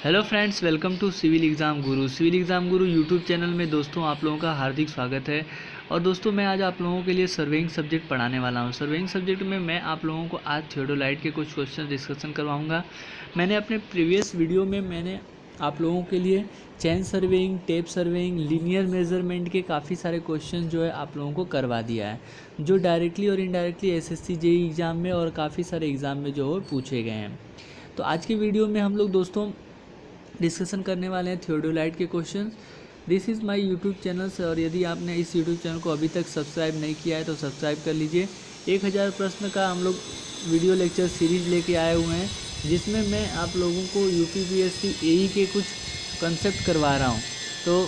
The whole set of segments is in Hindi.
Hello friends, welcome to Civil Exam Guru. Civil Exam Guru YouTube channel में दोस्तों आप लोगों का हार्दिक स्वागत है। और दोस्तों मैं आज आप लोगों के लिए सर्वेइंग सब्जेक्ट पढ़ाने वाला हूं। सर्वेइंग सब्जेक्ट में मैं आप लोगों को आज थियोडोलाइट के कुछ क्वेश्चन डिस्कशन करवाऊंगा। मैंने अपने प्रीवियस वीडियो में मैंने आप लोगों के लिए chain surveying, tape surveying, linear measurement के काफ़ी सारे क्वेश्चन जो है आप लोगों को करवा दिया है, जो डायरेक्टली और इनडायरेक्टली एसएससी जेईई एग्ज़ाम में और काफ़ी सारे एग्ज़ाम में जो है पूछे गए हैं। तो आज की वीडियो में हम लोग दोस्तों डिस्कशन करने वाले हैं थियोडोलाइट के question. This is my YouTube channel और यदि आपने इस यूट्यूब चैनल को अभी तक सब्सक्राइब नहीं किया है तो सब्सक्राइब कर लीजिए। 1000 प्रश्न का हम लोग वीडियो लेक्चर सीरीज़ लेके आए हुए हैं, जिसमें मैं आप लोगों को यूपीपीएससी एई के कुछ कंसेप्ट करवा रहा हूँ। तो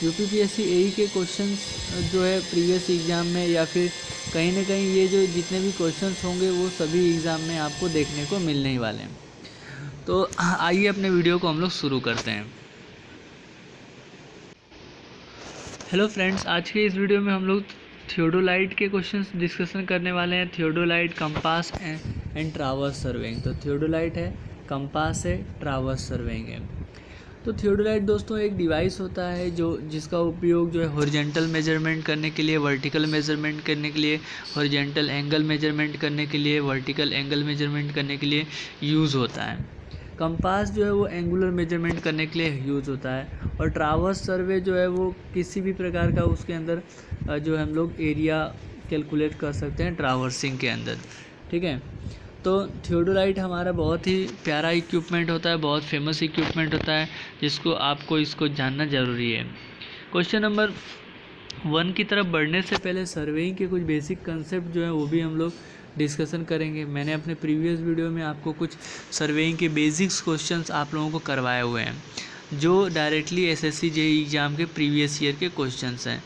यूपीपीएससी एई के क्वेश्चंस जो है प्रीवियस एग्ज़ाम में या फिर कहीं ना कहीं ये जो जितने भी क्वेश्चंस होंगे वो सभी एग्ज़ाम में आपको देखने को मिलने ही वाले हैं। तो आइए अपने वीडियो को हम लोग शुरू करते हैं। हेलो फ्रेंड्स, आज के इस वीडियो में हम लोग थियोडोलाइट के क्वेश्चंस डिस्कशन करने वाले हैं। Theodolite, compass and traverse surveying. तो थियोडोलाइट है, कंपास है, ट्रावर्स सर्वेइंग है। तो थियोडोलाइट दोस्तों एक डिवाइस होता है जिसका उपयोग जो है हॉरिजॉन्टल मेजरमेंट करने के लिए, वर्टिकल मेजरमेंट करने के लिए, हॉरिजॉन्टल एंगल मेजरमेंट करने के लिए, वर्टिकल एंगल मेजरमेंट करने के लिए यूज़ होता है। कंपास जो है वो एंगुलर मेजरमेंट करने के लिए यूज़ होता है। और ट्रावर्स सर्वे जो है वो किसी भी प्रकार का उसके अंदर जो हम लोग एरिया कैलकुलेट कर सकते हैं ट्रावर्सिंग के अंदर। ठीक है, तो थियोडोलाइट हमारा बहुत ही प्यारा इक्विपमेंट होता है, बहुत फेमस इक्विपमेंट होता है, जिसको आपको इसको जानना ज़रूरी है। क्वेश्चन नंबर 1 की तरफ बढ़ने से पहले सर्वेइंग के कुछ बेसिक कंसेप्ट जो है वो भी हम लोग डिस्कशन करेंगे। मैंने अपने प्रीवियस वीडियो में आपको कुछ सर्वेइंग के बेसिक्स क्वेश्चंस आप लोगों को करवाए हुए हैं, जो डायरेक्टली एसएससी जेईई एग्ज़ाम के प्रीवियस ईयर के क्वेश्चंस हैं।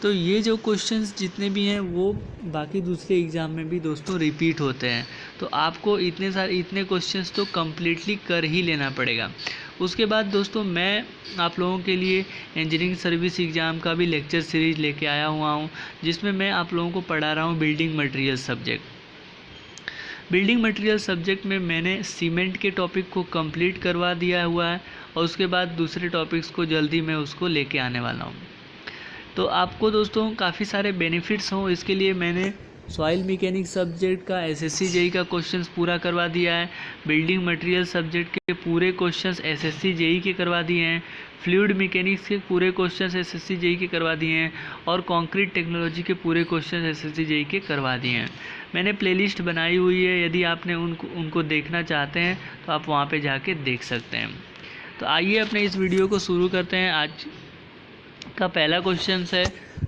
तो ये जो क्वेश्चंस जितने भी हैं वो बाकी दूसरे एग्ज़ाम में भी दोस्तों रिपीट होते हैं। तो आपको इतने क्वेश्चंस तो कम्प्लीटली कर ही लेना पड़ेगा। उसके बाद दोस्तों मैं आप लोगों के लिए इंजीनियरिंग सर्विस एग्ज़ाम का भी लेक्चर सीरीज लेके आया हुआ हूँ, जिसमें मैं आप लोगों को पढ़ा रहा हूँ building material subject. Building material subject में मैंने सीमेंट के टॉपिक को कंप्लीट करवा दिया हुआ है, और उसके बाद दूसरे टॉपिक्स को जल्दी मैं उसको लेके आने वाला हूँ। तो आपको दोस्तों काफ़ी सारे बेनिफिट्स हों, इसके लिए मैंने सॉइल मैकेनिक्स सब्जेक्ट का एसएससी जेईई का क्वेश्चंस पूरा करवा दिया है। बिल्डिंग मटेरियल सब्जेक्ट के पूरे क्वेश्चंस एसएससी जेईई के करवा दिए हैं। फ्लूइड मैकेनिक्स के पूरे क्वेश्चंस एसएससी जेईई के करवा दिए हैं। और कंक्रीट टेक्नोलॉजी के पूरे क्वेश्चंस एसएससी जेईई के करवा दिए हैं। मैंने प्लेलिस्ट बनाई हुई है, यदि आपने उनको देखना चाहते हैं तो आप वहाँ पर जाके देख सकते हैं। तो आइए अपने इस वीडियो को शुरू करते हैं। आज का पहला क्वेश्चन है,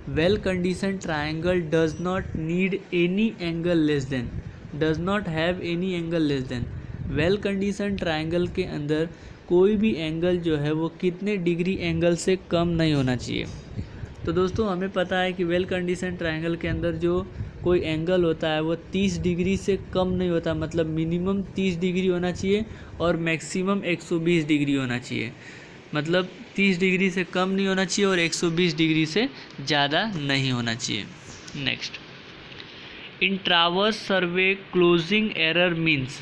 well condition triangle does not need any angle less than, does not have any angle less than. Well condition triangle के अंदर कोई भी एंगल जो है वो कितने डिग्री एंगल से कम नहीं होना चाहिए। तो दोस्तों हमें पता है कि वेल कंडीशन ट्रायंगल के अंदर जो कोई एंगल होता है वो 30 डिग्री से कम नहीं होता, मतलब मिनिमम 30 डिग्री होना चाहिए और मैक्सिमम 120 डिग्री होना चाहिए। मतलब 30 डिग्री से कम नहीं होना चाहिए और 120 डिग्री से ज़्यादा नहीं होना चाहिए। Next, in traverse survey closing error means,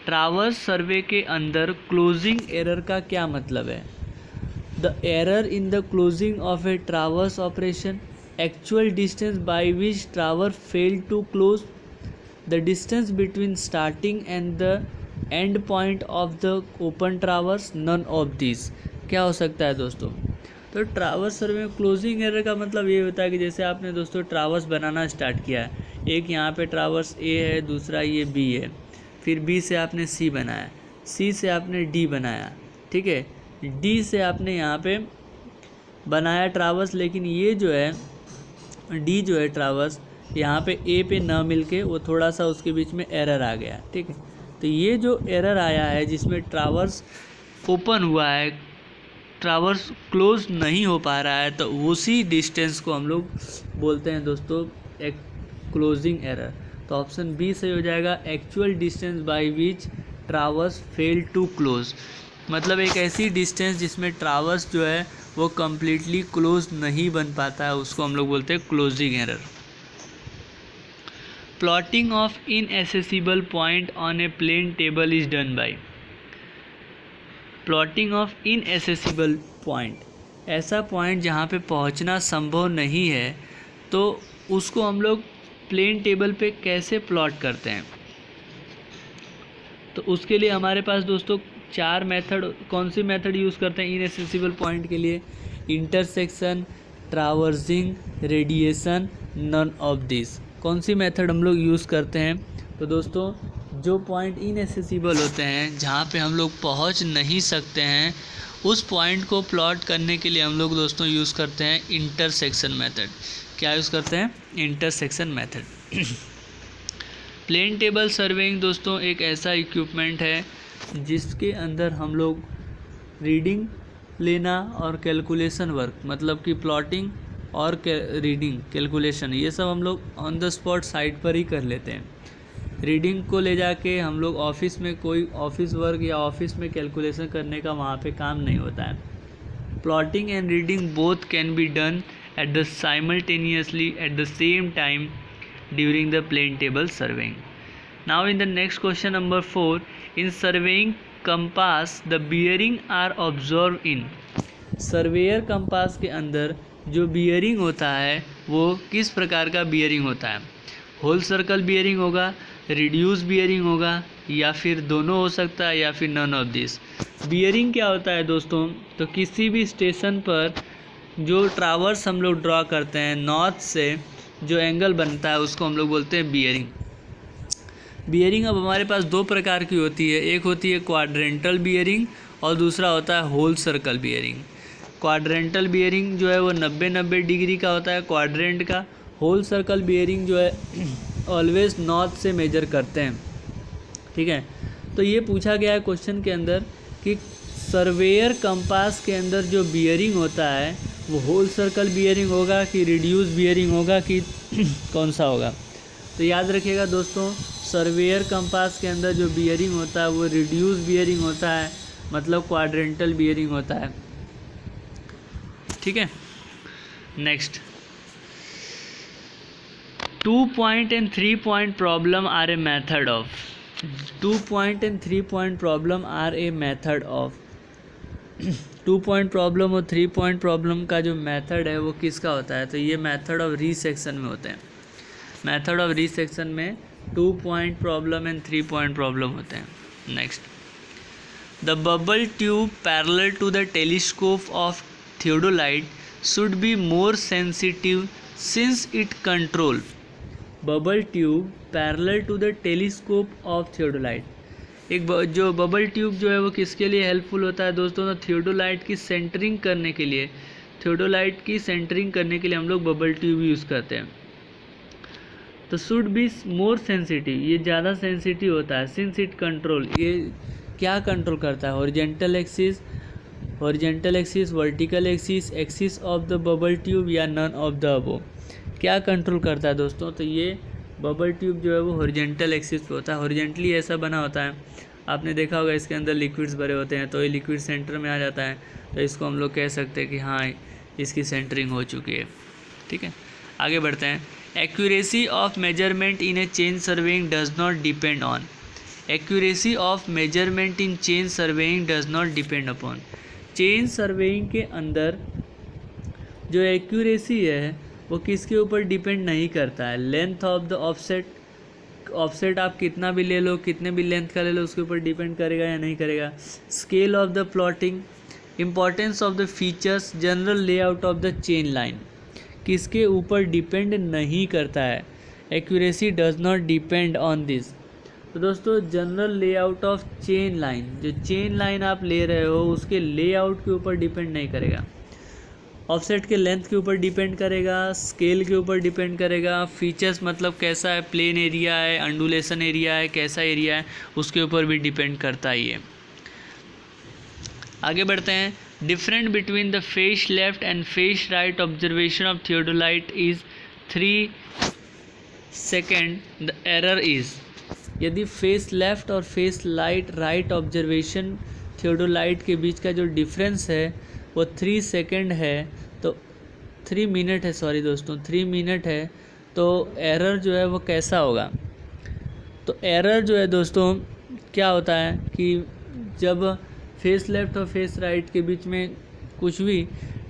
traverse survey के अंदर क्लोजिंग एरर का क्या मतलब है? The error in the closing of a traverse operation, actual distance by which traverse fail to close, the distance between starting and the end point of the open traverse, none of this. क्या हो सकता है दोस्तों? तो ट्रावर्स सर्वे में क्लोजिंग एरर का मतलब ये होता है कि जैसे आपने दोस्तों ट्रावर्स बनाना स्टार्ट किया है, एक यहाँ पे ट्रावर्स ए है, दूसरा ये बी है, फिर बी से आपने सी बनाया, सी से आपने डी बनाया, ठीक है, डी से आपने यहाँ पे बनाया ट्रावर्स, लेकिन ये जो है डी जो है ट्रावर्स यहाँ पे ए पे ना मिलके वो थोड़ा सा उसके बीच में एरर आ गया, ठीक है। तो ये जो एरर आया है जिसमें ट्रावर्स ओपन हुआ है, ट्रावर्स क्लोज नहीं हो पा रहा है, तो उसी डिस्टेंस को हम लोग बोलते हैं दोस्तों एक क्लोजिंग एरर। तो ऑप्शन बी सही हो जाएगा, actual distance by which traverse fail to close. मतलब एक ऐसी डिस्टेंस जिसमें ट्रावर्स जो है वो कम्प्लीटली क्लोज नहीं बन पाता है, उसको हम लोग बोलते हैं closing error. Plotting of inaccessible point on a plane table is done by, plotting of inaccessible point, ऐसा पॉइंट जहाँ पे पहुँचना संभव नहीं है तो उसको हम लोग प्लेन टेबल पे कैसे प्लॉट करते हैं। तो उसके लिए हमारे पास दोस्तों 4 मेथड, कौन सी मेथड यूज़ करते हैं इनएसेसिबल पॉइंट के लिए? Intersection, traversing, radiation, none of this. कौन सी मेथड हम लोग यूज़ करते हैं? तो दोस्तों जो पॉइंट इनएसेसिबल होते हैं, जहाँ पे हम लोग पहुँच नहीं सकते हैं, उस पॉइंट को प्लॉट करने के लिए हम लोग दोस्तों यूज़ करते हैं इंटरसेक्शन मेथड। क्या यूज़ करते हैं? Intersection method. Plane table surveying दोस्तों एक ऐसा इक्विपमेंट है जिसके अंदर हम लोग रीडिंग लेना और कैलकुलेशन वर्क, मतलब कि प्लॉटिंग और रीडिंग, कैलकुलेशन, ये सब हम लोग ऑन द स्पॉट साइट पर ही कर लेते हैं। रीडिंग को ले जाके हम लोग ऑफिस में कोई ऑफिस वर्क या ऑफिस में कैलकुलेशन करने का वहाँ पे काम नहीं होता है। Plotting and reading both can be done at the simultaneously at the same time during the plane table surveying. Now in the next question number 4, in surveying compass the bearing are observed in. Surveyor compass के अंदर जो बियरिंग होता है वो किस प्रकार का बियरिंग होता है? होल सर्कल बियरिंग होगा, रिड्यूस बियरिंग होगा, या फिर दोनों हो सकता है, या फिर नन ऑफ दिस। बियरिंग क्या होता है दोस्तों? तो किसी भी स्टेशन पर जो ट्रावर्स हम लोग ड्रॉ करते हैं, नॉर्थ से जो एंगल बनता है उसको हम लोग बोलते हैं बियरिंग। बियरिंग अब हमारे पास 2 प्रकार की होती है, एक होती है क्वाड्रेंटल बियरिंग और दूसरा होता है whole circle bearing. Quadrantal bearing जो है वो 90-90 डिग्री का होता है क्वाड्रेंट का। होल सर्कल बियरिंग जो है ऑलवेज नॉर्थ से मेजर करते हैं, ठीक है। तो ये पूछा गया है क्वेश्चन के अंदर कि सर्वेयर कंपास के अंदर जो बियरिंग होता है वो होल सर्कल बियरिंग होगा कि रिड्यूस बियरिंग होगा कि कौन सा होगा? तो याद रखिएगा दोस्तों, सर्वेयर कंपास के अंदर जो बियरिंग होता है वो रिड्यूस बियरिंग होता है, मतलब क्वाड्रेंटल बियरिंग होता है, ठीक है। Next, 2 point and 3 point problem are a method of. 2 point and 3 point problem are a method of. 2 point problem और 3 point प्रॉब्लम का जो मेथड है वो किसका होता है? तो ये मेथड ऑफ रीसेक्शन में होते हैं। मेथड ऑफ रीसेक्शन में 2 point problem and 3 point problem होते हैं। Next, the bubble tube parallel to the telescope of theodolite should be more sensitive since it control. Bubble tube parallel to the telescope of theodolite, एक जो बबल ट्यूब जो है वो किसके लिए हेल्पफुल होता है दोस्तों? तो थियोडोलाइट की सेंटरिंग करने के लिए, थियोडोलाइट की सेंटरिंग करने के लिए हम लोग बबल ट्यूब यूज़ करते हैं। तो शुड बी मोर सेंसिटिव, ये ज़्यादा सेंसिटिव होता है। सिंस इट कंट्रोल, ये क्या कंट्रोल करता है? Horizontal axis, vertical axis, axis of the bubble tube, या नन ऑफ द अबव। क्या कंट्रोल करता है दोस्तों? तो ये बबल ट्यूब जो है वो हॉरिजेंटल एक्सिस पे होता है, हॉरिजेंटली ऐसा बना होता है। आपने देखा होगा इसके अंदर लिक्विड्स भरे होते हैं, तो ये लिक्विड सेंटर में आ जाता है, तो इसको हम लोग कह सकते हैं कि हाँ इसकी सेंटरिंग हो चुकी है, ठीक है। आगे बढ़ते हैं। Accuracy of measurement in A chain surveying does not depend on. Accuracy of measurement in chain surveying does not depend upon. Chain surveying के अंदर जो एक्यूरेसी है वो किसके ऊपर डिपेंड नहीं करता है? Length of the offset, offset आप कितना भी ले लो, कितने भी लेंथ का ले लो, उसके ऊपर डिपेंड करेगा या नहीं करेगा। Scale of the plotting, importance of the features, general layout of the chain line, किसके ऊपर डिपेंड नहीं करता है? Accuracy does not depend on this. तो दोस्तों general layout of chain line, जो चेन लाइन आप ले रहे हो उसके लेआउट के ऊपर डिपेंड नहीं करेगा। ऑफसेट के लेंथ के ऊपर डिपेंड करेगा, स्केल के ऊपर डिपेंड करेगा, फीचर्स मतलब कैसा है, प्लेन एरिया है, अंडुलेशन एरिया है, कैसा एरिया है, उसके ऊपर भी डिपेंड करता ही है। आगे बढ़ते हैं। Different between the face left and face right observation of theodolite is 3 second, the error is. यदि फेस लेफ्ट और फेस राइट ऑब्जर्वेशन थियोडोलाइट के बीच का जो डिफरेंस है वो 3 सेकेंड है, तो 3 मिनट है, सॉरी दोस्तों 3 मिनट है, तो एरर जो है वो कैसा होगा? तो एरर जो है दोस्तों क्या होता है कि जब फेस लेफ्ट और फेस राइट के बीच में कुछ भी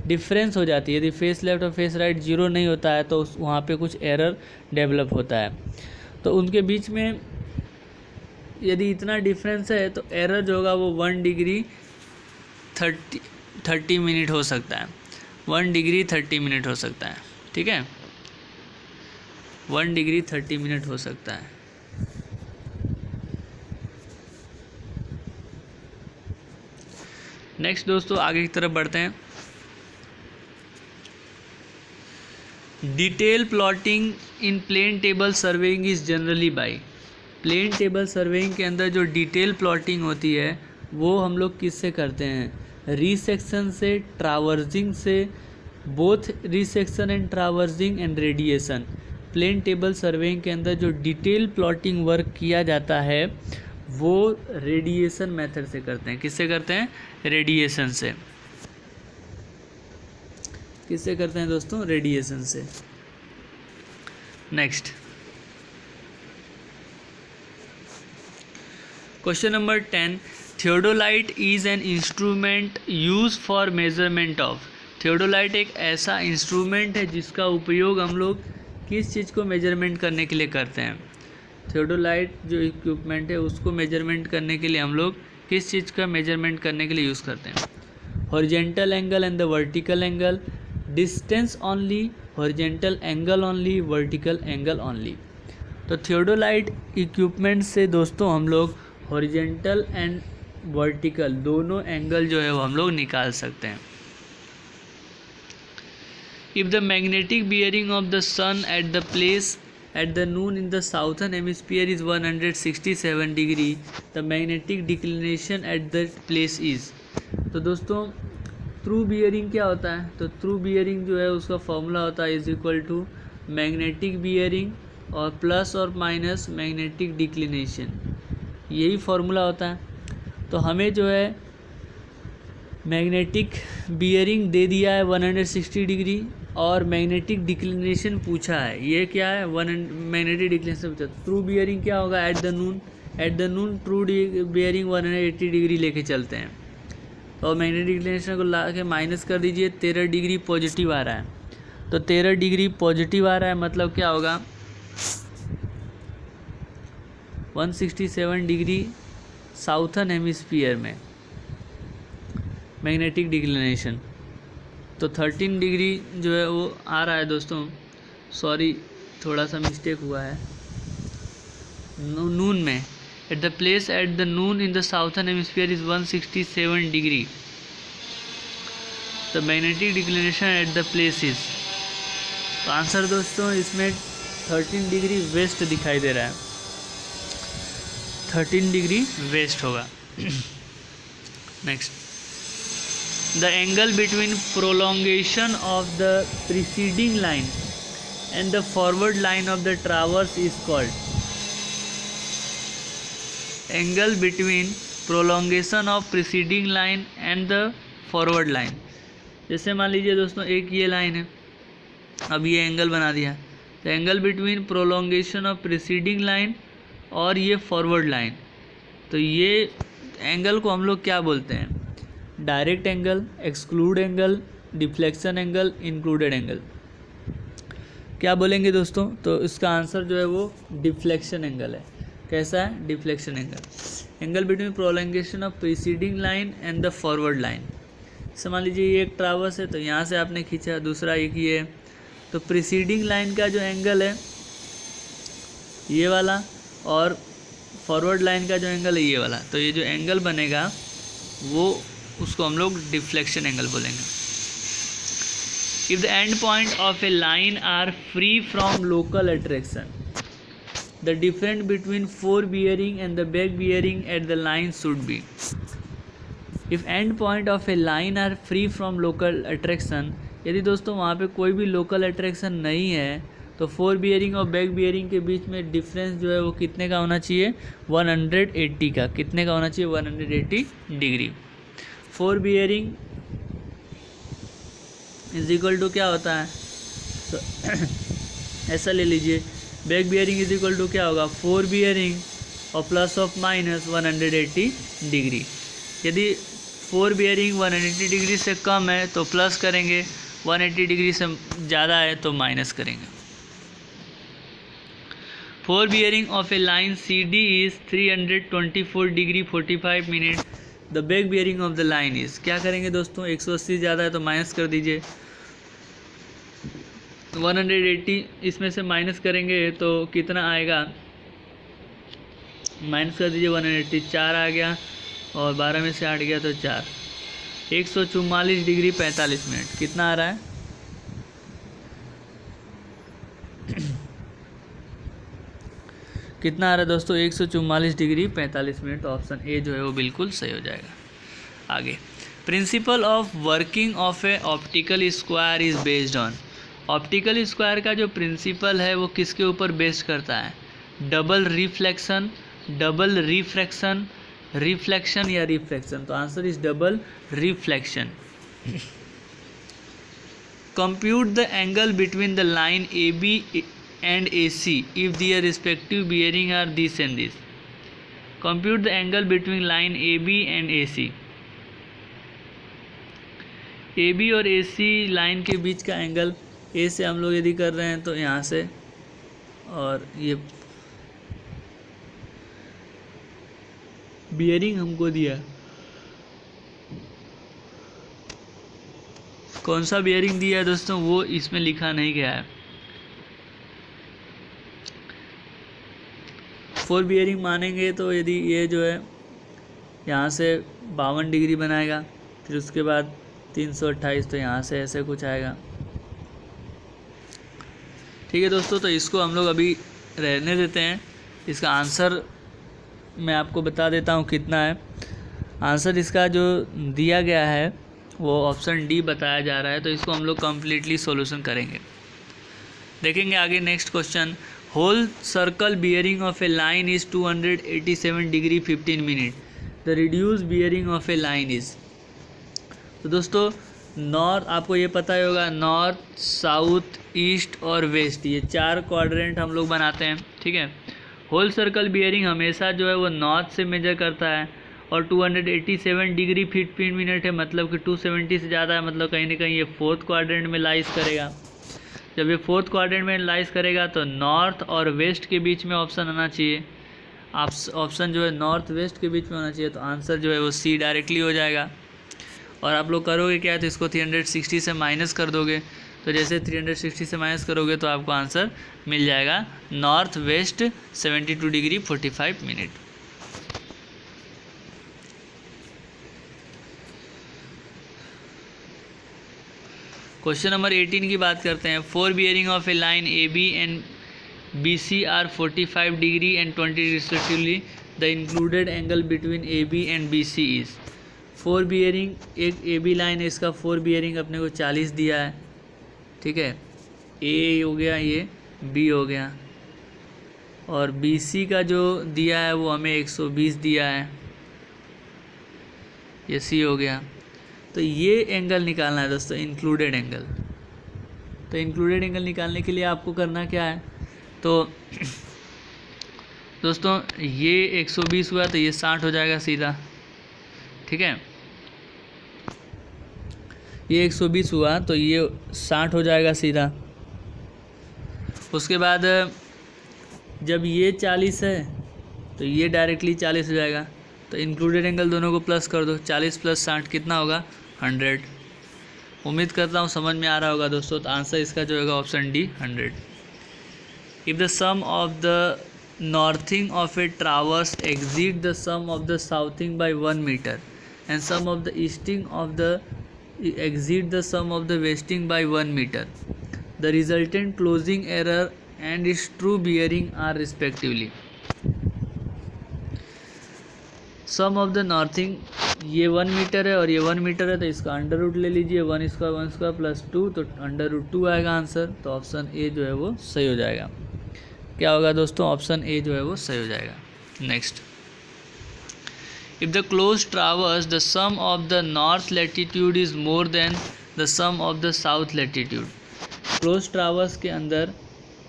डिफरेंस हो जाती है, यदि फेस लेफ्ट और फेस राइट 0 नहीं होता है तो वहाँ पे कुछ एरर डेवलप होता है। तो उनके बीच में यदि इतना डिफरेंस है तो एरर जो होगा वो 1 डिग्री 30 मिनट हो सकता है, 1 डिग्री 30 मिनट हो सकता है, ठीक है, 1 डिग्री 30 मिनट हो सकता है। नेक्स्ट दोस्तों आगे की तरफ बढ़ते हैं। Detail plotting in plane table surveying is generally by. Plane table surveying के अंदर जो डिटेल प्लॉटिंग होती है वो हम लोग किससे करते हैं? रीसेक्शन से, ट्रावर्सिंग से, both resection and traversing and radiation. Plane table surveying के अंदर जो डिटेल प्लॉटिंग वर्क किया जाता है वो रेडिएशन मेथड से करते हैं। किससे करते हैं? रेडिएशन से। किससे करते हैं दोस्तों? रेडिएशन से। Next question number 10, theodolite is an instrument use for measurement of. Theodolite एक ऐसा इंस्ट्रूमेंट है जिसका उपयोग हम लोग किस चीज़ को मेजरमेंट करने के लिए करते हैं? थियोडोलाइट जो इक्विपमेंट है उसको मेजरमेंट करने के लिए हम लोग किस चीज़ का मेजरमेंट करने के लिए यूज़ करते हैं? Horizontal angle and the vertical angle, distance only, horizontal angle only, vertical angle only. तो थियोडोलाइट इक्विपमेंट से दोस्तों हम लोग हॉरिजेंटल एंड वर्टिकल दोनों एंगल जो है वो हम लोग निकाल सकते हैं। If the magnetic bearing of the sun at the place at the noon in the southern hemisphere is 167 degree, the magnetic declination at that place is। तो दोस्तों थ्रू बियरिंग क्या होता है? तो थ्रू बियरिंग जो है उसका फॉर्मूला होता है is equal to magnetic bearing और प्लस और माइनस मैग्नेटिक डिक्लिनेशन, यही फार्मूला होता है। तो हमें जो है मैग्नेटिक बियरिंग दे दिया है 160 डिग्री और मैग्नेटिक डिक्लिनेशन पूछा है, ये क्या है? मैग्नेटिक डिक्लिनेशन पूछा। ट्रू बियरिंग क्या होगा? Eight the Noon true bearing 180 degree लेके चलते हैं और मैग्नेटिक डिक्लिनेशन को ला के माइनस कर दीजिए, 13 डिग्री पॉजिटिव आ रहा है। तो 13 डिग्री पॉजिटिव आ रहा है मतलब क्या होगा? 167 डिग्री साउथर्न हेमिस्फीयर में मैग्नेटिक डिक्लिनेशन। तो 13 डिग्री जो है वो आ रहा है दोस्तों, सॉरी थोड़ा सा मिस्टेक हुआ है, नून में। Eight the place at the Noon in the southern hemisphere is 167 degree, the magnetic declination eight the place is. तो आंसर दोस्तों इसमें 13 डिग्री वेस्ट दिखाई दे रहा है, 13 डिग्री वेस्ट होगा। Next, the angle between prolongation of the preceding line and the forward line of the traverse is called। angle between prolongation of preceding line and the forward line, जैसे मान लीजिए दोस्तों एक ये लाइन है, अब ये एंगल बना दिया, तो angle between prolongation of preceding line और ये फॉरवर्ड लाइन, तो ये एंगल को हम लोग क्या बोलते हैं? Direct angle, exclude angle, deflection angle, included angle. क्या बोलेंगे दोस्तों? तो इसका आंसर जो है वो डिफ्लेक्शन एंगल है। कैसा है? Deflection angle. Angle between prolongation of preceding line and the forward line. जैसे मान लीजिए ये एक ट्रावर्स है तो यहाँ से आपने खींचा, दूसरा एक ये है, तो प्रीसीडिंग लाइन का जो एंगल है ये वाला और फॉरवर्ड लाइन का जो एंगल है ये वाला, तो ये जो एंगल बनेगा वो उसको हम लोग डिफ्लेक्शन एंगल बोलेंगे। If the end point of a line are free from local attraction, the difference between fore bearing and the back bearing at the line should be. If end point of a line are free from local attraction, यदि दोस्तों वहाँ पे कोई भी लोकल अट्रैक्शन नहीं है तो फोर बियरिंग और बैक बियरिंग के बीच में डिफरेंस जो है वो कितने का होना चाहिए? 180 का। कितने का होना चाहिए? 180 degree. Fore bearing is equal to क्या होता है? तो ऐसा ले लीजिए, back bearing is equal to क्या होगा? फोर बियरिंग और प्लस ऑफ माइनस 180 डिग्री। यदि फोर बियरिंग 180 डिग्री से कम है तो प्लस करेंगे, 180 डिग्री से ज़्यादा है तो माइनस करेंगे। Fore bearing of a line C D is 324 degree 45 minute, the back bearing of the line is. क्या करेंगे दोस्तों, 180 ज़्यादा है तो माइनस कर दीजिए, 180 इसमें से माइनस करेंगे तो कितना आएगा, माइनस कर दीजिए 180, 4 आ गया और 12 में से 8 गया तो 4, 144 डिग्री 45 मिनट कितना आ रहा है, कितना आ रहा है दोस्तों, 144 डिग्री 45 मिनट। ऑप्शन ए जो है वो बिल्कुल सही हो जाएगा। आगे, principle of working of A optical square is based on. Optical square का जो प्रिंसिपल है वो किसके ऊपर बेस्ड करता है, double reflection, double refraction, reflection या रिफ्रैक्शन। तो answer is double reflection. Compute the angle between the line A B and AC if their respective bearing are this and this. Compute the angle between line AB and AC. AB और AC लाइन के बीच का एंगल A से हम लोग यदि कर रहे हैं तो यहाँ से, और ये बियरिंग हमको दिया, कौन सा बियरिंग दिया है दोस्तों वो इसमें लिखा नहीं गया है। फोर बियरिंग मानेंगे तो यदि ये जो है यहाँ से 52 डिग्री बनाएगा, फिर उसके बाद 328, तो यहाँ से ऐसे कुछ आएगा। ठीक है दोस्तों, तो इसको हम लोग अभी रहने देते हैं। इसका आंसर मैं आपको बता देता हूँ कितना है। आंसर इसका जो दिया गया है वो ऑप्शन डी बताया जा रहा है, तो इसको हम लोग कम्प्लीटली सॉल्यूशन करेंगे। देखेंगे आगे next question, whole circle bearing of a line is 287 degree 15 minute, the reduce bearing of a line is. तो दोस्तों नॉर्थ, आपको ये पता ही होगा, नॉर्थ, साउथ, ईस्ट और वेस्ट, ये 4 क्वाड्रेंट हम लोग बनाते हैं। ठीक है, होल सर्कल बियरिंग हमेशा जो है वो नॉर्थ से मेजर करता है, और 287 डिग्री 15 मिनट है, मतलब कि 270 से ज़्यादा है, मतलब कहीं ना कहीं ये 4th क्वाड्रेंट में लाइज करेगा। जब ये 4th क्वाड्रेंट में लाइज करेगा तो नॉर्थ और वेस्ट के बीच में ऑप्शन आना चाहिए। ऑप्शन जो है नॉर्थ वेस्ट के बीच में होना चाहिए, तो आंसर जो है वो सी डायरेक्टली हो जाएगा। और आप लोग करोगे क्या, तो इसको 360 से माइनस कर दोगे, तो जैसे 360 से माइनस करोगे तो आपको आंसर मिल जाएगा north west 72 degree 45 minute. Question number 18 की बात करते हैं। Fore bearing of a line A B and B C are 45 degree and 20 respectively, the included angle between A B and B C is. Fore bearing, एक ए बी लाइन है, इसका फोर बियरिंग अपने को 40 दिया है। ठीक है, ए हो गया, ये बी हो गया, और बी सी का जो दिया है वो हमें 120 दिया है, ये सी हो गया। तो ये एंगल निकालना है दोस्तों, इंक्लूडेड एंगल। तो इंक्लूडेड एंगल निकालने के लिए आपको करना क्या है, तो दोस्तों ये 120 हुआ तो ये 60 हो जाएगा सीधा। ठीक है, ये 120 हुआ तो ये 60 हो जाएगा सीधा। उसके बाद जब ये 40 है तो ये डायरेक्टली 40 हो जाएगा, तो इंक्लूडेड एंगल दोनों को प्लस कर दो, 40 + 60 कितना होगा, 100। उम्मीद करता हूँ समझ में आ रहा होगा दोस्तों। तो आंसर इसका जो होगा option D 100। If the sum of the northing of a traverse exceed the sum of the southing by 1 metre and sum of the easting of the exceed the sum of the wasting by 1 meter, the resultant closing error and its true bearing are respectively। Sum of the northing, ये 1 मीटर है और ये 1 मीटर है, तो इसका अंडर रूट ले लीजिए, 1 स्क्वायर प्लस 2, तो √2 आएगा आंसर। तो ऑप्शन ए जो है वो सही हो जाएगा। क्या होगा दोस्तों, ऑप्शन ए जो है वो सही हो जाएगा। Next, if the closed traverse the sum of the north latitude is more than the sum of the south latitude। closed traverse के अंदर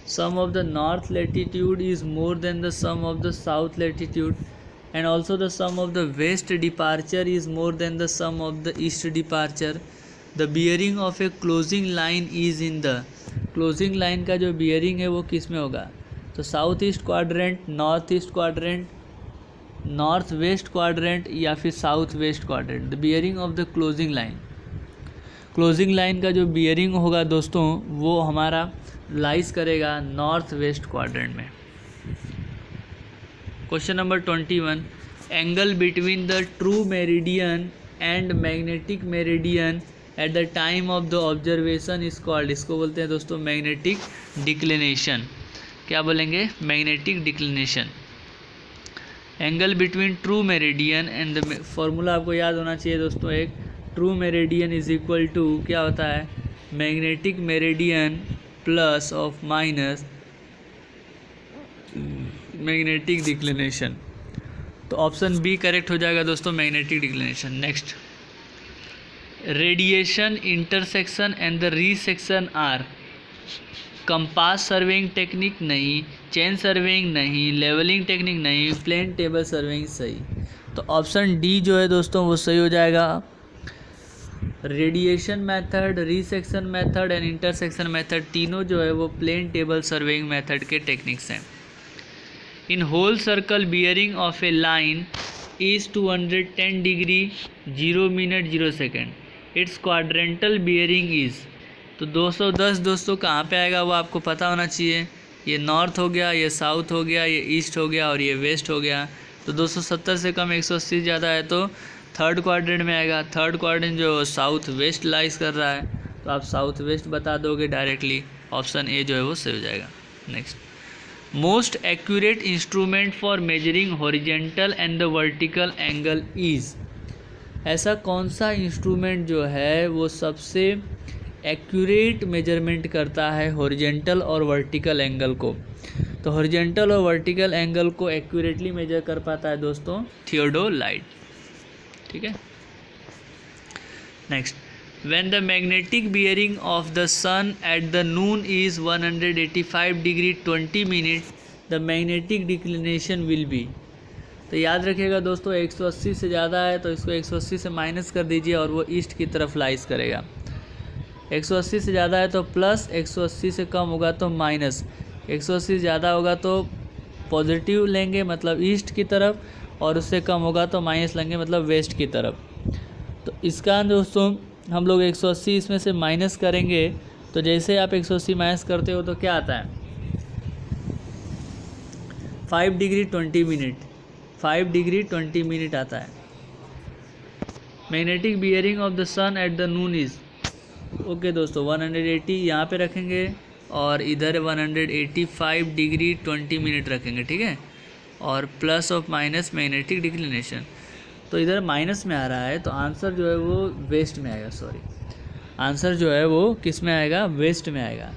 sum of the north latitude is more than the sum of the south latitude, and also the sum of the west departure is more than the sum of the east departure. The bearing of a closing line is in the closing line का जो bearing है वो किस में होगा, तो south east quadrant, north east quadrant, north west quadrant या फिर south west quadrant. The bearing of the closing line, closing line का जो बियरिंग होगा दोस्तों वो हमारा लाइज करेगा नॉर्थ वेस्ट क्वाड्रेंट में. Question number 21. Angle between the true meridian and magnetic meridian at the time of the observation is called. इसको बोलते हैं दोस्तों मैग्नेटिक डिक्लिनेशन. क्या बोलेंगे, magnetic declination. Angle between true meridian and the formula आपको याद होना चाहिए दोस्तों. एक true meridian is equal to क्या होता है, magnetic meridian plus of minus magnetic declination. तो ऑप्शन बी करेक्ट हो जाएगा दोस्तों, magnetic declination. Next, radiation, intersection and the resection are. Compass surveying technique नहीं, चेन सर्वेइंग नहीं, लेवलिंग टेक्निक नहीं, प्लेन टेबल सर्वेइंग सही. तो ऑप्शन डी जो है दोस्तों वो सही हो जाएगा. Radiation method, resection method and intersection method तीनों जो है वो प्लेन टेबल सर्वेइंग मेथड के टेक्निक्स हैं. In whole circle bearing of a line is 210 degree 0 minute 0 second. Its quadrantal bearing is. तो 210 दोस्तों कहाँ पे आएगा वो आपको पता होना चाहिए. ये नॉर्थ हो गया, ये साउथ हो गया, ये ईस्ट हो गया और ये वेस्ट हो गया. तो 270 से कम 180 ज़्यादा है तो थर्ड क्वाड्रेंट में आएगा. थर्ड क्वाड्रेंट जो साउथ वेस्ट लाइज कर रहा है तो आप साउथ वेस्ट बता दोगे डायरेक्टली. ऑप्शन ए जो है वो सही हो जाएगा. Next, most accurate instrument for measuring horizontal and the vertical angle is. ऐसा कौन सा इंस्ट्रूमेंट जो है वो सबसे एक्यूरेट मेजरमेंट करता है हॉरिजेंटल और वर्टिकल एंगल को. तो हॉरिजेंटल और वर्टिकल एंगल को एक्यूरेटली मेजर कर पाता है दोस्तों थियोडोलाइट. ठीक है. Next, when the magnetic bearing of the sun at the noon is 185 degree 20 minute the magnetic declination will be. तो याद रखिएगा दोस्तों 180 से ज़्यादा है तो इसको 180 से माइनस कर दीजिए और वो ईस्ट की तरफ लाइज करेगा. 180 से ज़्यादा है तो प्लस, 180 से कम होगा तो माइनस, 180 से ज़्यादा होगा तो पॉजिटिव लेंगे मतलब ईस्ट की तरफ और उससे कम होगा तो माइनस लेंगे मतलब वेस्ट की तरफ. तो इसका दोस्तों हम लोग 180 इसमें से माइनस करेंगे तो जैसे आप 180 माइनस करते हो तो क्या आता है 5 डिग्री 20 मिनट, 5 डिग्री 20 मिनट आता है. Magnetic bearing of the sun at the noon is. Okay दोस्तों 180 यहाँ पे रखेंगे और इधर 185 डिग्री 20 मिनट रखेंगे. ठीक है. और plus of minus magnetic declination. तो इधर माइनस में आ रहा है तो आंसर जो है वो वेस्ट में आएगा. सॉरी, आंसर जो है वो किस में आएगा, वेस्ट में आएगा.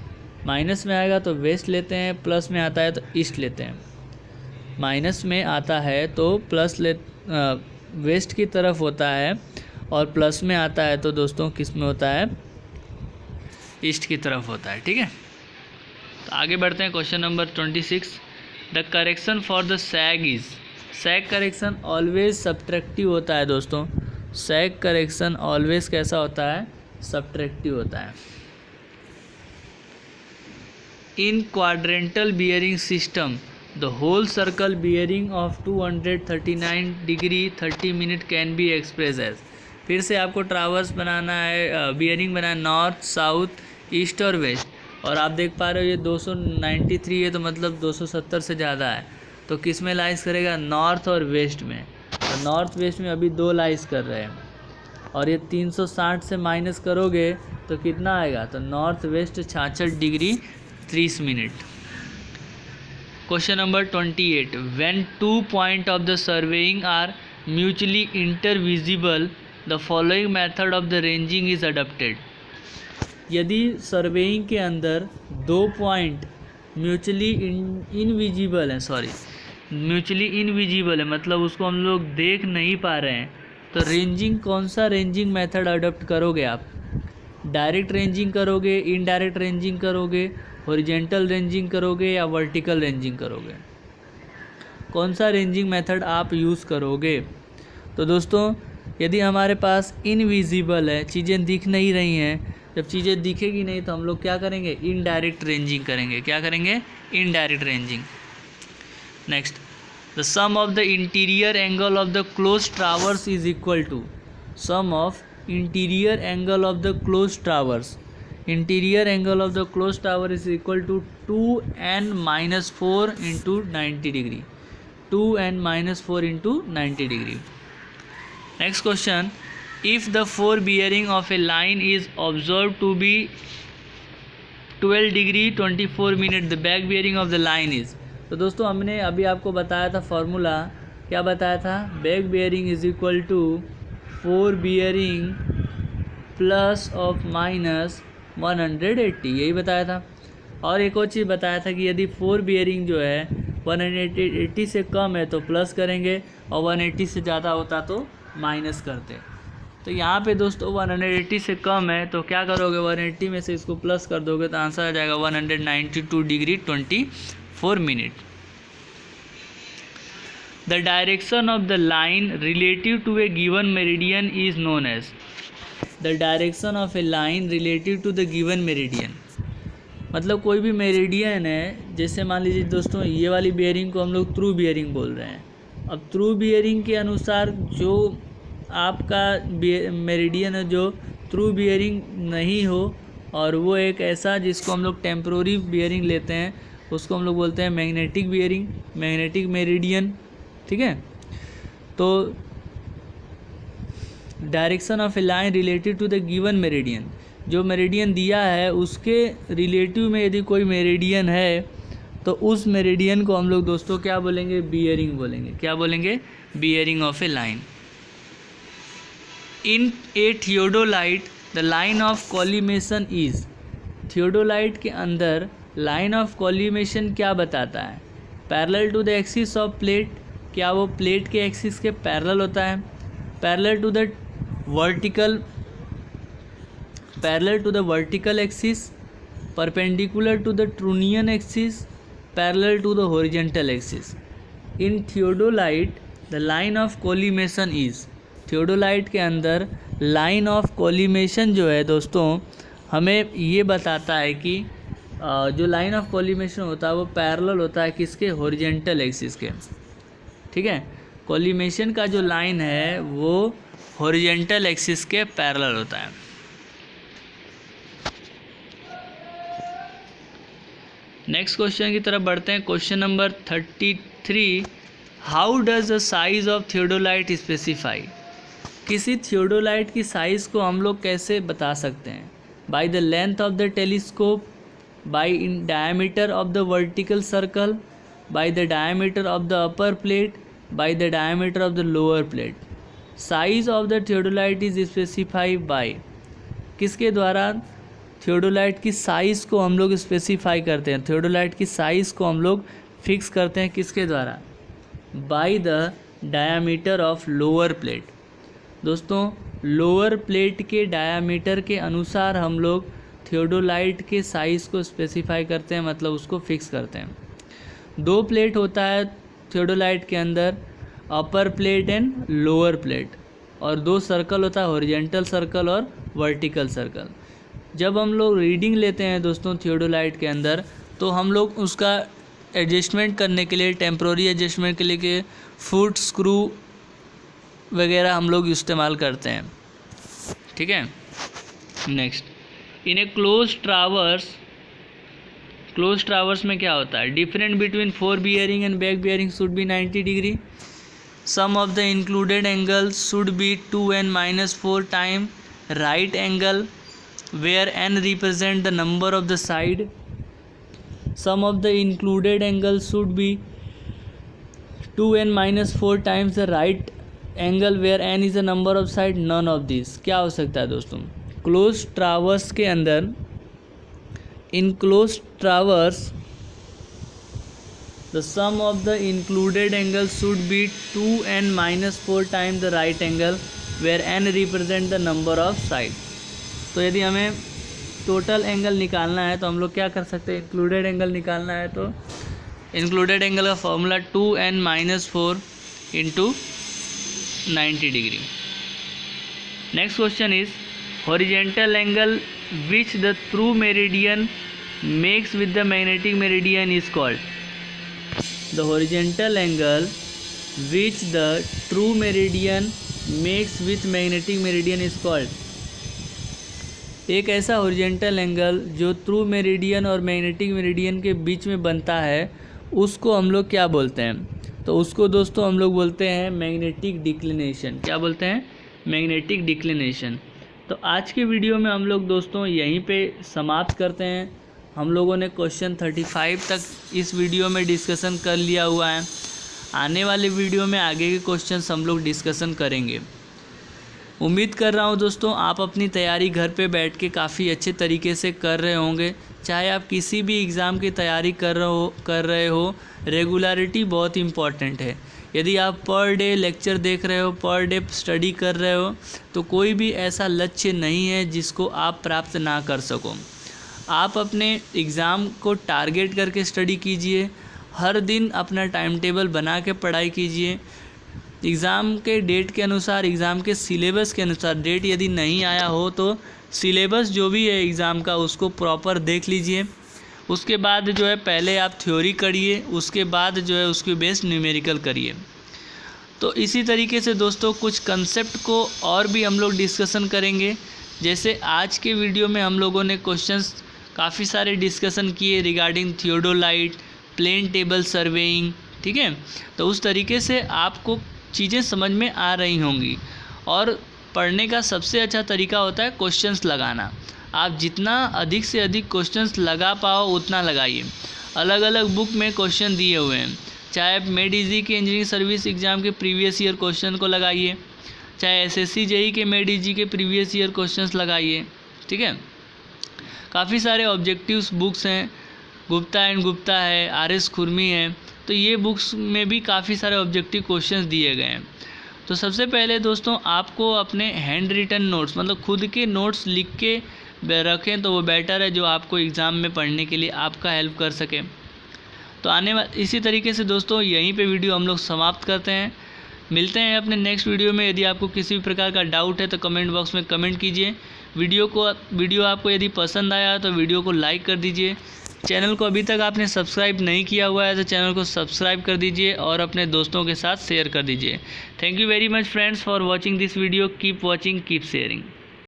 माइनस में आएगा तो वेस्ट लेते हैं, प्लस में आता है तो ईस्ट लेते हैं. माइनस में आता है तो प्लस वेस्ट की तरफ होता है और प्लस में आता है तो दोस्तों किस में होता है, ईस्ट की तरफ होता है. ठीक है. तो आगे बढ़ते हैं. Question number 26. The correction for the sag is. Sag correction always subtractive होता है दोस्तों. सैग करेक्शन ऑलवेज कैसा होता है, सब्ट्रैक्टिव होता है. In quadrantal bearing system the whole circle bearing of 239 degree 30 minute can be express as. फिर से आपको ट्रावर्स बनाना है, बियरिंग बनाना है नॉर्थ साउथ ईस्ट और वेस्ट. और आप देख पा रहे हो ये 293 है तो मतलब 270 से ज़्यादा है तो किस में लाइज करेगा, नॉर्थ और वेस्ट में. तो नॉर्थ वेस्ट में अभी 2 लाइज कर रहे हैं और ये 360 से माइनस करोगे तो कितना आएगा, तो north west 66 degree 30 minute. Question number 28. When 2 point of the surveying are mutually intervisible the following method of the ranging is adopted. यदि सर्वेइंग के अंदर 2 पॉइंट म्यूचुअली इनविजिबल हैं, म्यूचुअली इनविजिबल है मतलब उसको हम लोग देख नहीं पा रहे हैं, तो रेंजिंग कौन सा रेंजिंग मेथड अडॉप्ट करोगे आप. डायरेक्ट रेंजिंग करोगे, इनडायरेक्ट रेंजिंग करोगे, हॉरिजेंटल रेंजिंग करोगे या वर्टिकल रेंजिंग करोगे. कौन सा रेंजिंग मेथड आप यूज़ करोगे। तो दोस्तों यदि हमारे पास इनविजिबल है, चीज़ें दिख नहीं रही हैं, जब चीज़ें दिखेगी नहीं तो हम लोग क्या करेंगे, इनडायरेक्ट रेंजिंग करेंगे। क्या करेंगे, indirect ranging. Next, the sum of the interior angle of the close traverse is equal to, sum of interior angle of the close traverse, interior angle of the close tower is equal to 2n-4 into 90 degree, 2n-4 into 90 degree. Next question, if the forebearing of a line is observed to be 12 degree 24 minute, the back bearing of the line is। तो दोस्तों हमने अभी आपको बताया था फॉर्मूला, क्या बताया था, back bearing is equal to fore bearing plus of minus 180, यही बताया था। और एक और चीज़ बताया था कि यदि फोर बियरिंग जो है 180 से कम है तो प्लस करेंगे और 180 से ज़्यादा होता तो माइनस करते। तो यहाँ पे दोस्तों 180 से कम है तो क्या करोगे, 180 में से इसको प्लस कर दोगे तो आंसर आ जाएगा 192 degree 24 minute. The direction of the line relative to a given meridian is known as, the direction of a line relative to the given meridian, मतलब कोई भी मेरिडियन है, जैसे मान लीजिए दोस्तों ये वाली बियरिंग को हम लोग थ्रू बियरिंग बोल रहे हैं। अब थ्रू बियरिंग के अनुसार जो आपका मेरिडियन है जो थ्रू बियरिंग नहीं हो और वो एक ऐसा जिसको हम लोग टेम्प्रोरी बियरिंग लेते हैं, उसको हम लोग बोलते हैं मैग्नेटिक बियरिंग, मैग्नेटिक मेरिडियन, ठीक है। तो direction of a line related to the given meridian, जो मेरिडियन दिया है उसके रिलेटिव में यदि कोई मेरिडियन है तो उस मेरिडियन को हम लोग दोस्तों क्या बोलेंगे, बियरिंग बोलेंगे। क्या बोलेंगे, bearing of a line. In a theodolite the line of collimation is, theodolite के अंदर लाइन ऑफ कॉलिमेशन क्या बताता है, parallel to the axis of plate, क्या वो प्लेट के एक्सिस के पैरेलल होता है, parallel to the vertical, parallel to the vertical axis, perpendicular to the trunnion axis, parallel to the horizontal axis. In theodolite the line of collimation is, theodolite के अंदर लाइन ऑफ कॉलिमेशन जो है दोस्तों हमें ये बताता है कि जो लाइन ऑफ कॉलिमेशन होता है वो पैरेलल होता है किसके, हॉरिजॉन्टल एक्सिस के, ठीक है। कॉलिमेशन का जो लाइन है वो हॉरिजॉन्टल एक्सिस के पैरेलल होता है। नेक्स्ट क्वेश्चन की तरफ बढ़ते हैं। Question number 33, how does the size of theodolite specify, किसी थियोडोलाइट की साइज़ को हम लोग कैसे बता सकते हैं, by the length of the telescope, by in diameter of the vertical circle, by the diameter of the upper plate, by the diameter of the lower plate. Size of the theodolite is specified by, किसके द्वारा थियोडोलाइट की साइज़ को हम लोग स्पेसिफाई करते हैं, थियोडोलाइट की साइज़ को हम लोग फिक्स करते हैं किसके द्वारा, by the diameter of lower plate. दोस्तों लोअर प्लेट के डायामीटर के अनुसार हम लोग थियोडोलाइट के साइज़ को स्पेसिफाई करते हैं, मतलब उसको फिक्स करते हैं। दो प्लेट होता है थियोडोलाइट के अंदर, अपर प्लेट एंड लोअर प्लेट, और दो सर्कल होता है, हॉरिजॉन्टल सर्कल और वर्टिकल सर्कल। जब हम लोग रीडिंग लेते हैं दोस्तों थियोडोलाइट के अंदर तो हम लोग उसका एडजस्टमेंट करने के लिए, टेम्प्रोरी एडजस्टमेंट के लिए कि फुट स्क्रू वगैरह हम लोग इस्तेमाल करते हैं, ठीक है। Next, in a close traverse, close traverse में क्या होता है, different between fore bearing and back bearing should be 90 degree, sum of the included angles should be 2n-4 time right angle where n represent the number of the side, sum of the included angles should be 2n-4 times the right angle where n is the number of side, none of these। क्या हो सकता है दोस्तों, क्लोज ट्रावर्स के अंदर, in close traverse the sum of the included angles should be 2n-4 times the right angle where n represent the number of side। तो यदि हमें टोटल एंगल निकालना है तो हम लोग क्या कर सकते हैं, इंक्लूडेड एंगल निकालना है तो इंक्लूडेड एंगल का formula 2n-4 into 90 degree. Next question is horizontal angle which the true meridian makes with the magnetic meridian is called. The horizontal angle which the true meridian makes with magnetic meridian is called. एक ऐसा हॉरिजेंटल एंगल जो ट्रू मेरिडियन और मैग्नेटिक मेरिडियन के बीच में बनता है उसको हम लोग क्या बोलते हैं। तो उसको दोस्तों हम लोग बोलते हैं मैग्नेटिक डिक्लिनेशन। क्या बोलते हैं? Magnetic declination. तो आज के वीडियो में हम लोग दोस्तों यहीं पे समाप्त करते हैं। हम लोगों ने क्वेश्चन 35 तक इस वीडियो में डिस्कशन कर लिया हुआ है। आने वाले वीडियो में आगे के क्वेश्चंस हम लोग डिस्कशन करेंगे। उम्मीद कर रहा हूँ दोस्तों आप अपनी तैयारी घर पे बैठ के काफ़ी अच्छे तरीके से कर रहे होंगे। चाहे आप किसी भी एग्ज़ाम की तैयारी कर रहे हो, रेगुलरिटी बहुत इम्पॉर्टेंट है। यदि आप पर डे लेक्चर देख रहे हो, पर डे स्टडी कर रहे हो, तो कोई भी ऐसा लक्ष्य नहीं है जिसको आप प्राप्त ना कर सको। आप अपने एग्ज़ाम को टारगेट करके स्टडी कीजिए। हर दिन अपना टाइम टेबल बना के पढ़ाई कीजिए। एग्ज़ाम के डेट के अनुसार, एग्ज़ाम के सिलेबस के अनुसार, डेट यदि नहीं आया हो तो सिलेबस जो भी है एग्ज़ाम का उसको प्रॉपर देख लीजिए। उसके बाद जो है पहले आप थ्योरी करिए, उसके बाद जो है उसके बेस्ड न्यूमेरिकल करिए। तो इसी तरीके से दोस्तों कुछ कंसेप्ट को और भी हम लोग डिस्कशन करेंगे। जैसे आज के वीडियो में हम लोगों ने क्वेश्चंस काफ़ी सारे डिस्कशन किए regarding theodolite, plane table surveying, ठीक है। तो उस तरीके से आपको चीज़ें समझ में आ रही होंगी। और पढ़ने का सबसे अच्छा तरीका होता है क्वेश्चंस लगाना। आप जितना अधिक से अधिक क्वेश्चंस लगा पाओ उतना लगाइए। अलग अलग बुक में क्वेश्चन दिए हुए हैं, चाहे आप मेड इजी के इंजीनियरिंग सर्विस एग्ज़ाम के प्रीवियस ईयर क्वेश्चन को लगाइए, चाहे एसएससी जेई के मेड इजी के प्रीवियस ईयर क्वेश्चंस लगाइए, ठीक है। काफ़ी सारे ऑब्जेक्टिव्स बुक्स हैं, गुप्ता एंड गुप्ता है, आरएस खुरमी है। तो ये बुक्स में भी काफ़ी सारे ऑब्जेक्टिव क्वेश्चंस दिए गए हैं। तो सबसे पहले दोस्तों आपको अपने हैंड रिटन नोट्स, मतलब खुद के नोट्स लिख के रखें तो वो बेटर है, जो आपको एग्ज़ाम में पढ़ने के लिए आपका हेल्प कर सके। तो इसी तरीके से दोस्तों यहीं पे वीडियो हम लोग समाप्त करते हैं। मिलते हैं अपने नेक्स्ट वीडियो में। यदि आपको किसी भी प्रकार का डाउट है तो कमेंट बॉक्स में कमेंट कीजिए। वीडियो आपको यदि पसंद आया तो वीडियो को लाइक कर दीजिए। चैनल को अभी तक आपने सब्सक्राइब नहीं किया हुआ है तो चैनल को सब्सक्राइब कर दीजिए और अपने दोस्तों के साथ शेयर कर दीजिए। Thank you very much friends for watching this video. Keep watching, keep sharing.